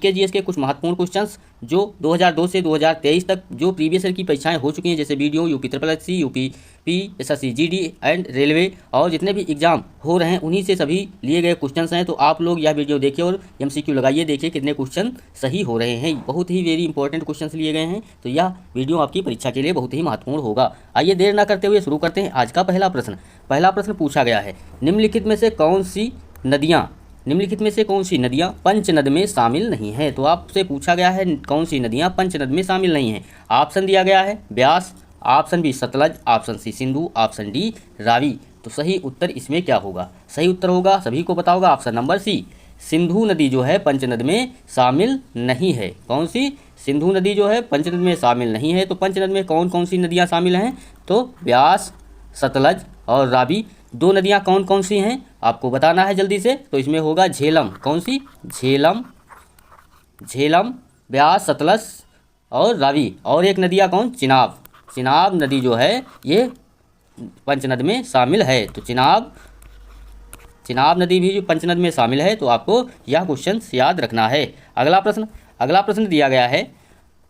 GK GS के कुछ महत्वपूर्ण क्वेश्चंस जो 2002 से 2023 तक जो प्रीवियस ईयर की परीक्षाएं हो चुकी हैं, जैसे BDO, UP triple SC, UP SSC GD and railway और जितने भी एग्जाम हो रहे हैं उन्हीं से सभी लिए गए क्वेश्चंस हैं। तो आप लोग यह वीडियो देखिए और एमसीक्यू लगाइए, देखिए कितने क्वेश्चन सही हो रहे हैं। बहुत ही वेरी इंपॉर्टेंट क्वेश्चंस लिए गए हैं, तो यह वीडियो आपकी परीक्षा के लिए बहुत ही महत्वपूर्ण होगा। आइए देर न करते हुए शुरू करते हैं आज का पहला प्रश्न। पहला प्रश्न पूछा गया है, निम्नलिखित में से कौन सी नदियाँ पंचनद में शामिल नहीं है। तो आपसे पूछा गया है कौन सी नदियाँ पंचनद में शामिल नहीं हैं। ऑप्शन दिया गया है Beas, option B Sutlej, option C Sindhu, option D Ravi. तो सही उत्तर इसमें क्या होगा? सही उत्तर होगा, सभी को पता होगा, ऑप्शन नंबर सी, सिंधु नदी जो है पंचनद में शामिल नहीं है। कौन सी? सिंधु नदी जो है पंचनद में शामिल नहीं है। तो पंचनद में कौन कौन सी नदियाँ शामिल हैं? तो व्यास, सतलज और रावी। दो नदियाँ कौन कौन सी हैं आपको बताना है जल्दी से। तो इसमें होगा झेलम। कौन सी? झेलम, व्यास, सतलज और रावी। और एक नदियाँ कौन? चिनाब नदी जो है ये पंचनद में शामिल है। तो चिनाब नदी भी जो पंचनद में शामिल है। तो आपको यह क्वेश्चन याद रखना है। अगला प्रश्न दिया गया है,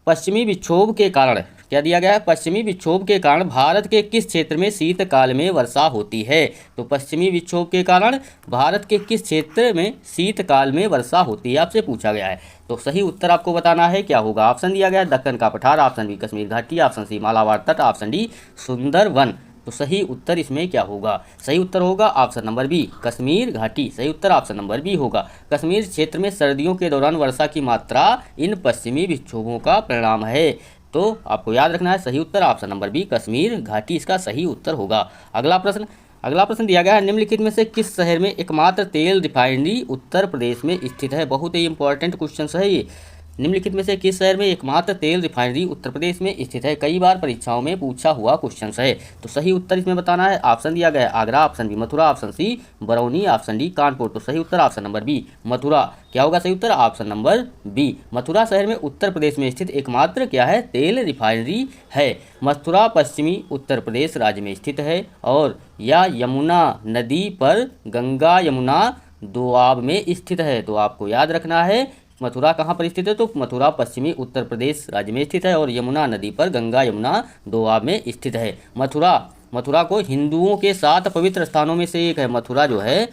पश्चिमी विक्षोभ के कारण, क्या दिया गया है? पश्चिमी विक्षोभ के कारण भारत के किस क्षेत्र में शीतकाल में वर्षा होती है। तो पश्चिमी विक्षोभ के कारण भारत के किस क्षेत्र में शीतकाल में वर्षा होती है आपसे पूछा गया है। तो सही उत्तर आपको बताना है, क्या होगा? ऑप्शन दिया गया है दक्कन का पठार, ऑप्शन बी कश्मीर घाटी, ऑप्शन सी मालाबार तट, ऑप्शन डी सुंदरवन। तो सही उत्तर इसमें क्या होगा? सही उत्तर होगा ऑप्शन नंबर बी, कश्मीर घाटी। सही उत्तर ऑप्शन नंबर बी होगा। कश्मीर क्षेत्र में सर्दियों के दौरान वर्षा की मात्रा इन पश्चिमी विक्षोभों का परिणाम है। तो आपको याद रखना है, सही उत्तर ऑप्शन नंबर बी, कश्मीर घाटी इसका सही उत्तर होगा। अगला प्रश्न दिया गया है, निम्नलिखित में से किस शहर में एकमात्र तेल रिफाइनरी उत्तर प्रदेश में स्थित है। बहुत ही इंपॉर्टेंट क्वेश्चन है ये। निम्नलिखित में से किस शहर में एकमात्र तेल रिफाइनरी उत्तर प्रदेश में स्थित है। कई बार परीक्षाओं में पूछा हुआ क्वेश्चन है। तो सही उत्तर इसमें बताना है। ऑप्शन दिया गया है Agra, option B Mathura, option C Barauni, option D Kanpur. तो सही उत्तर ऑप्शन नंबर बी, मथुरा। क्या होगा सही उत्तर? ऑप्शन नंबर बी, मथुरा शहर में उत्तर प्रदेश में स्थित एकमात्र क्या है? तेल रिफाइनरी है। मथुरा पश्चिमी उत्तर प्रदेश राज्य में स्थित है और यह यमुना नदी पर गंगा यमुना दोआब में स्थित है। तो आपको याद रखना है मथुरा कहाँ पर स्थित है। तो मथुरा पश्चिमी उत्तर प्रदेश राज्य में स्थित है और यमुना नदी पर गंगा यमुना दोआब में स्थित है। मथुरा को हिंदुओं के 7 पवित्र स्थानों में से एक है। मथुरा जो है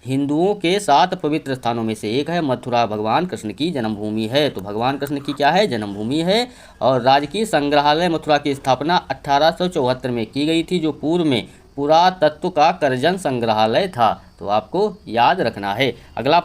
हिंदुओं के 7 पवित्र स्थानों में से एक है। मथुरा भगवान कृष्ण की जन्मभूमि है। तो भगवान कृष्ण की क्या है? जन्मभूमि है। और राजकीय संग्रहालय मथुरा की स्थापना 1874 में की गई थी, जो पूर्व में पुरातत्व का करजन संग्रहालय था। तो आपको याद रखना है। अगला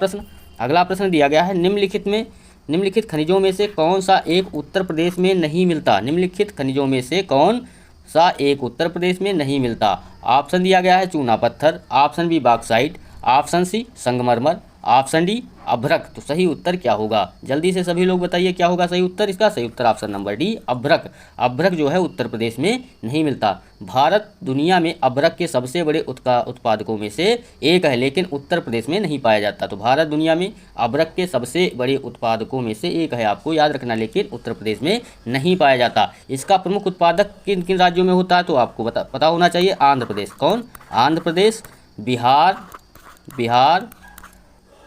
प्रश्न दिया गया है, निम्नलिखित खनिजों में से कौन सा एक उत्तर प्रदेश में नहीं मिलता। निम्नलिखित खनिजों में से कौन सा एक उत्तर प्रदेश में नहीं मिलता। ऑप्शन दिया गया है चूना पत्थर, option B bauxite, option C संगमरमर, ऑप्शन डी अभ्रक। तो सही उत्तर क्या होगा? जल्दी से सभी लोग बताइए क्या होगा सही उत्तर इसका। सही उत्तर ऑप्शन नंबर डी, अभ्रक। अभ्रक जो है उत्तर प्रदेश में नहीं मिलता। भारत दुनिया में अभ्रक के सबसे बड़े उत्पादकों में से एक है, लेकिन उत्तर प्रदेश में नहीं पाया जाता। तो भारत दुनिया में अभ्रक के सबसे बड़े उत्पादकों में से एक है, आपको याद रखना, लेकिन उत्तर प्रदेश में नहीं पाया जाता। इसका प्रमुख उत्पादक किन किन राज्यों में होता है? तो आपको पता होना चाहिए। आंध्र प्रदेश। कौन? आंध्र प्रदेश, बिहार,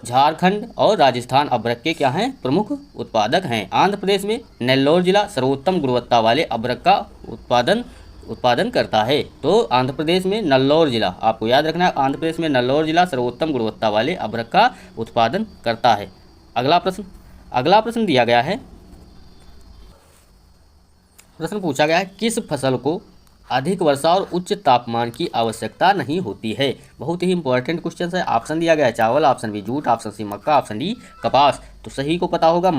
झारखंड और राजस्थान अभ्रक के क्या हैं? प्रमुख उत्पादक हैं। आंध्र प्रदेश में नेल्लोर जिला सर्वोत्तम गुणवत्ता वाले अभ्रक का उत्पादन करता है। तो आंध्र प्रदेश में नेल्लोर जिला, आपको याद रखना है, आंध्र प्रदेश में नेल्लोर जिला सर्वोत्तम गुणवत्ता वाले अभ्रक का उत्पादन करता है। अगला प्रश्न दिया गया है, प्रश्न पूछा गया है, किस फसल को अधिक वर्षा और उच्च तापमान की आवश्यकता नहीं होती है। बहुत ही इंपॉर्टेंट क्वेश्चन है। ऑप्शन दिया गया है चावल, option B jute, option C मक्का, ऑप्शन डी कपास। तो सही को पता होगा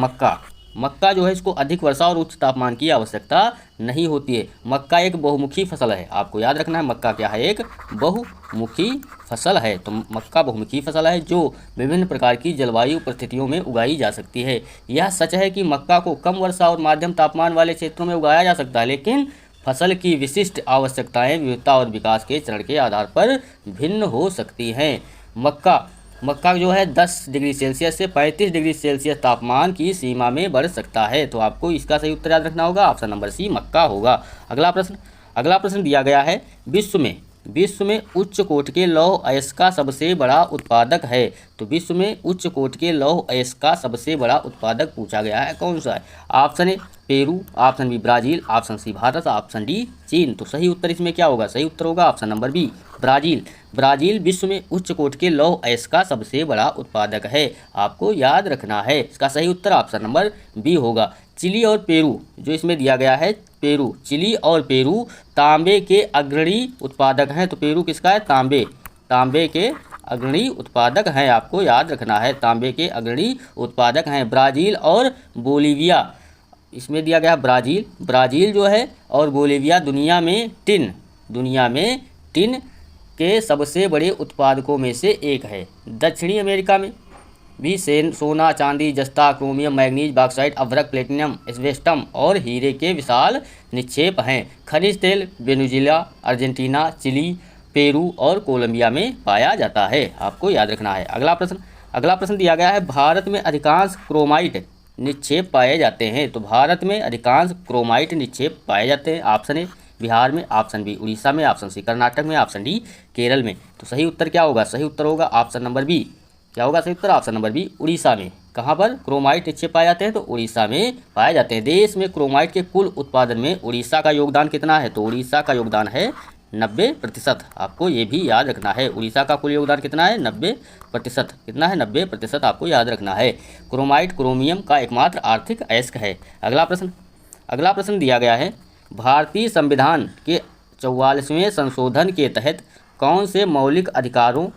मक्का जो है इसको अधिक वर्षा और उच्च तापमान की आवश्यकता नहीं होती है। मक्का एक बहुमुखी फसल है, आपको याद रखना है। मक्का क्या है? एक बहुमुखी फसल है। तो मक्का बहुमुखी फसल है जो विभिन्न प्रकार की जलवायु परिस्थितियों में उगाई जा सकती है। यह सच है कि मक्का को कम वर्षा और मध्यम तापमान वाले क्षेत्रों में उगाया जा सकता है, लेकिन फसल की विशिष्ट आवश्यकताएं विविधता और विकास के चरण के आधार पर भिन्न हो सकती हैं। मक्का जो है 10 डिग्री सेल्सियस से 35 डिग्री सेल्सियस तापमान की सीमा में बढ़ सकता है। तो आपको इसका सही उत्तर याद रखना होगा, ऑप्शन नंबर सी मक्का होगा। अगला प्रश्न दिया गया है, विश्व में विश्व में उच्च कोटि के लौह अयस्क का सबसे बड़ा उत्पादक है? तो विश्व में उच्च कोटि के लौह अयस्क का सबसे बड़ा उत्पादक पूछा गया है, कौन सा है? Option A Peru, option B Brazil, option C Bharat, option D चीन। तो सही उत्तर इसमें क्या होगा? सही उत्तर होगा option number B Brazil. Brazil विश्व में उच्च कोटि के लौह अयस्क का सबसे बड़ा उत्पादक है, आपको याद रखना है। इसका सही उत्तर ऑप्शन नंबर बी होगा। चिली और पेरू, जो इसमें दिया गया है पेरू, चिली और पेरू तांबे के अग्रणी उत्पादक हैं। तो पेरू किसका है? तांबे के अग्रणी उत्पादक हैं, आपको याद रखना है, तांबे के अग्रणी उत्पादक हैं। ब्राज़ील और बोलीविया, इसमें दिया गया ब्राज़ील जो है और बोलीविया दुनिया में टिन के सबसे बड़े उत्पादकों में से एक है। दक्षिणी अमेरिका में भी सोना, चांदी, जस्ता, क्रोमियम, मैग्नीज, बॉक्साइट, अभ्रक, प्लेटिनम, एस्बेस्टम और हीरे के विशाल निक्षेप हैं। खनिज तेल वेनेजुएला, अर्जेंटीना, चिली, पेरू और कोलंबिया में पाया जाता है, आपको याद रखना है। अगला प्रश्न दिया गया है, भारत में अधिकांश क्रोमाइट निक्षेप पाए जाते हैं। तो भारत में अधिकांश क्रोमाइट निक्षेप पाए जाते हैं। ऑप्शन ए बिहार में, ऑप्शन बी उड़ीसा में, ऑप्शन सी कर्नाटक में, ऑप्शन डी केरल में। तो सही उत्तर क्या होगा? सही उत्तर होगा ऑप्शन नंबर बी। क्या होगा सही उत्तर? ऑप्शन नंबर बी उड़ीसा में। कहाँ पर क्रोमाइट निक्षेप पाए जाते हैं? तो उड़ीसा में पाए जाते हैं। देश में क्रोमाइट के कुल उत्पादन में उड़ीसा का योगदान कितना है? तो उड़ीसा का योगदान है 90%। आपको ये भी याद रखना है, उड़ीसा का कुल योगदान कितना है? 90%। कितना है? 90% आपको याद रखना है। क्रोमाइट क्रोमियम का एकमात्र आर्थिक अयस्क है। अगला प्रश्न दिया गया है, भारतीय संविधान के 44वें संशोधन के तहत कौन से मौलिक अधिकारों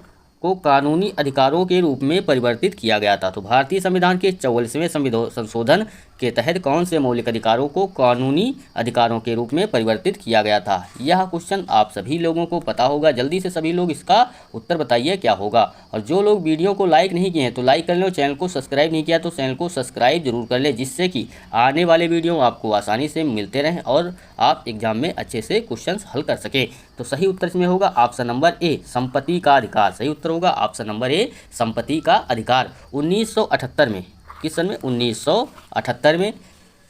को कानूनी अधिकारों के रूप में परिवर्तित किया गया था? तो भारतीय संविधान के 44वें संशोधन के तहत कौन से मौलिक अधिकारों को कानूनी अधिकारों के रूप में परिवर्तित किया गया था? यह क्वेश्चन आप सभी लोगों को पता होगा, जल्दी से सभी लोग इसका उत्तर बताइए क्या होगा। और जो लोग वीडियो को लाइक नहीं किए हैं तो लाइक कर लें, चैनल को सब्सक्राइब नहीं किया तो चैनल को सब्सक्राइब जरूर कर लें, जिससे कि आने वाले वीडियो आपको आसानी से मिलते रहें और आप एग्जाम में अच्छे से क्वेश्चन हल कर सकें। तो सही उत्तर इसमें होगा ऑप्शन नंबर ए संपत्ति का अधिकार। सही उत्तर होगा ऑप्शन नंबर ए संपत्ति का अधिकार। 1978 में, किस सन में? 1978 में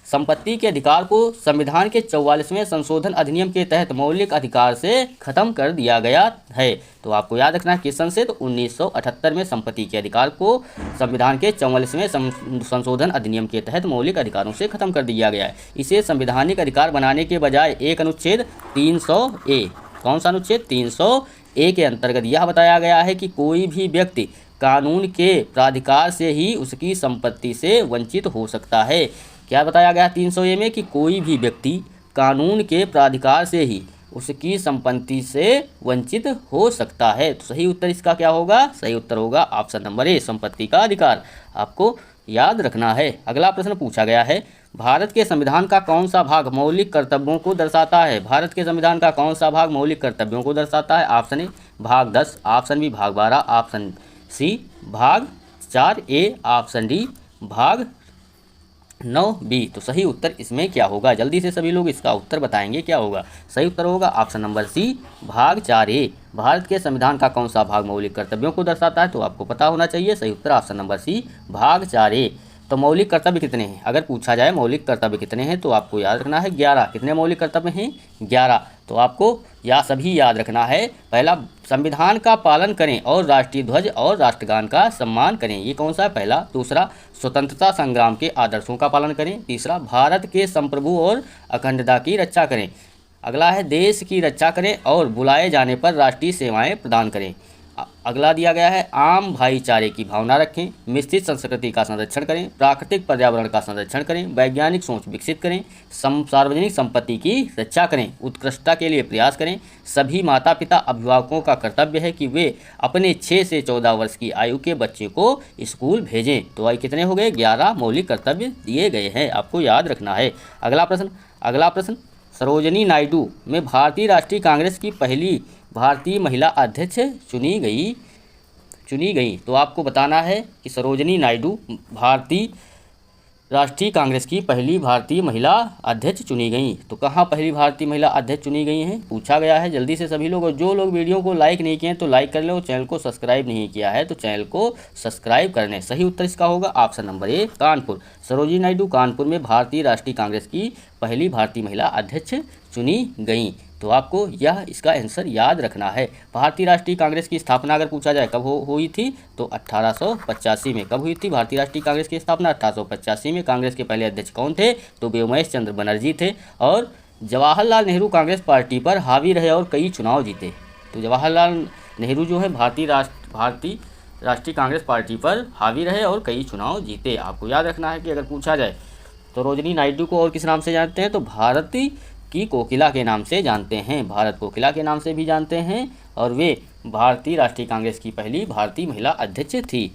संपत्ति के अधिकार को संविधान के 44वें संशोधन अधिनियम के तहत मौलिक अधिकार से खत्म कर दिया गया है। तो आपको याद रखना है किस सन से? तो 1978 में संपत्ति के अधिकार को संविधान के 44वें संशोधन अधिनियम के तहत मौलिक अधिकारों से खत्म कर दिया गया है। इसे संवैधानिक अधिकार बनाने के बजाय एक अनुच्छेद 300A, कौन सा अनुच्छेद? 300A के अंतर्गत यह बताया गया है कि कोई भी व्यक्ति कानून के प्राधिकार से ही उसकी संपत्ति से वंचित हो सकता है। क्या बताया गया 300A में? कि कोई भी व्यक्ति कानून के प्राधिकार से ही उसकी संपत्ति से वंचित हो सकता है। तो सही उत्तर इसका क्या होगा? सही उत्तर होगा ऑप्शन नंबर ए संपत्ति का अधिकार, आपको याद रखना है। अगला प्रश्न पूछा गया है, भारत के संविधान का कौन सा भाग मौलिक कर्तव्यों को दर्शाता है? भारत के संविधान का कौन सा भाग मौलिक कर्तव्यों को दर्शाता है? ऑप्शन ए भाग 10, ऑप्शन बी भाग 12, ऑप्शन सी भाग 4A, ऑप्शन डी भाग 9B। तो सही उत्तर इसमें क्या होगा? जल्दी से सभी लोग इसका उत्तर बताएंगे क्या होगा? सही उत्तर होगा ऑप्शन नंबर सी भाग 4A। भारत के संविधान का कौन सा भाग मौलिक कर्तव्यों को दर्शाता है? तो आपको पता होना चाहिए, सही उत्तर ऑप्शन नंबर सी भाग 4A। तो मौलिक कर्तव्य कितने हैं? अगर पूछा जाए मौलिक कर्तव्य कितने हैं तो आपको याद रखना है 11। कितने मौलिक कर्तव्य हैं? 11। तो आपको सभी याद रखना है। पहला, संविधान का पालन करें और राष्ट्रीय ध्वज और राष्ट्रगान का सम्मान करें, ये कौन सा है? पहला। दूसरा, स्वतंत्रता संग्राम के आदर्शों का पालन करें। तीसरा, भारत के संप्रभु और अखंडता की रक्षा करें। अगला है, देश की रक्षा करें और बुलाए जाने पर राष्ट्रीय सेवाएं प्रदान करें। अगला दिया गया है, आम भाईचारे की भावना रखें, मिश्रित संस्कृति का संरक्षण करें, प्राकृतिक पर्यावरण का संरक्षण करें, वैज्ञानिक सोच विकसित करें, सार्वजनिक संपत्ति की रक्षा करें, उत्कृष्टता के लिए प्रयास करें। सभी माता पिता अभिभावकों का कर्तव्य है कि वे अपने 6 से 14 वर्ष की आयु के बच्चे को स्कूल भेजें। तो आई कितने हो गए? 11 मौलिक कर्तव्य दिए गए हैं, आपको याद रखना है। अगला प्रश्न, सरोजिनी नायडू में भारतीय राष्ट्रीय कांग्रेस की पहली भारतीय महिला अध्यक्ष चुनी गई। तो आपको बताना है कि सरोजिनी नायडू भारतीय राष्ट्रीय कांग्रेस की पहली भारतीय महिला अध्यक्ष चुनी गई। तो कहाँ पहली भारतीय महिला अध्यक्ष चुनी गई हैं? पूछा गया है। जल्दी से सभी लोग, और जो लोग वीडियो को लाइक नहीं किए हैं तो लाइक कर लो, चैनल को सब्सक्राइब नहीं किया है तो चैनल को सब्सक्राइब कर लें। सही उत्तर इसका होगा option number A Kanpur. Sarojini Naidu Kanpur में भारतीय राष्ट्रीय कांग्रेस की पहली भारतीय महिला अध्यक्ष चुनी गई। तो तो आपको यह इसका आंसर याद रखना है। भारतीय राष्ट्रीय कांग्रेस की स्थापना अगर पूछा जाए कब हुई थी, तो 1885 में। कब हुई थी भारतीय राष्ट्रीय कांग्रेस की स्थापना? 1885 में। कांग्रेस के पहले अध्यक्ष कौन थे? तो व्योमेश चंद्र बनर्जी थे। और जवाहरलाल नेहरू कांग्रेस पार्टी पर हावी रहे और कई चुनाव जीते। तो जवाहरलाल नेहरू जो है भारतीय राष्ट्रीय कांग्रेस पार्टी पर हावी रहे और कई चुनाव जीते। आपको याद रखना है कि अगर पूछा जाए तो रोजनी नायडू को और किस नाम से जानते हैं? तो भारती की कोकिला के नाम से जानते हैं, भारत कोकिला के नाम से भी जानते हैं। और वे भारतीय राष्ट्रीय कांग्रेस की पहली भारतीय महिला अध्यक्ष थी।